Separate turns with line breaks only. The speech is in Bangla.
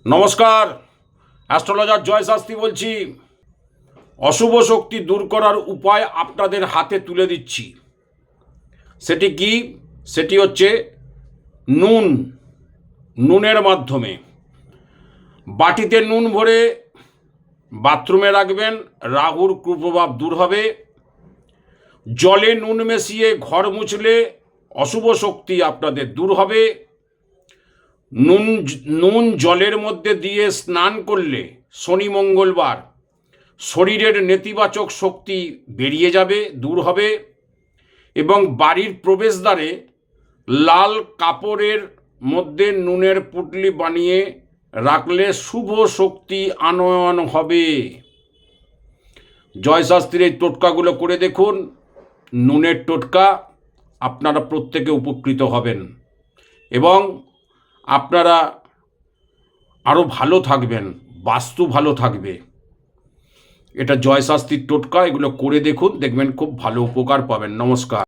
নমস্কার, অ্যাস্ট্রোলজার জয় শাস্ত্রী বলছি। অশুভ শক্তি দূর করার উপায় আপনাদের হাতে তুলে দিচ্ছি। সেটি কি? সেটি হচ্ছে নুনের মাধ্যমে বাটিতে নুন ভরে বাথরুমে রাখবেন, রাহুর কুপ্রভাব দূর হবে। জলে নুন মিশিয়ে ঘর মুছলে অশুভ শক্তি আপনাদের দূর হবে। নুন জলের মধ্যে দিয়ে স্নান করলে শনি মঙ্গলবার শরীরের নেতিবাচক শক্তি বেরিয়ে যাবে, দূর হবে। এবং বাড়ির প্রবেশদ্বারে লাল কাপড়ের মধ্যে নুনের পুঁটলি বানিয়ে রাখলে শুভ শক্তি আনয়ন হবে। জয়শাস্ত্রীর এই টোটকাগুলো করে দেখুন। নুনের টোটকা, আপনারা প্রত্যেকে উপকৃত হবেন এবং আপনারা আরও ভালো থাকবেন, বাস্তু ভালো থাকবে। এটা জয়শাস্ত্রীর টোটকা, এগুলো করে দেখুন, দেখবেন খুব ভালো উপকার পাবেন। নমস্কার।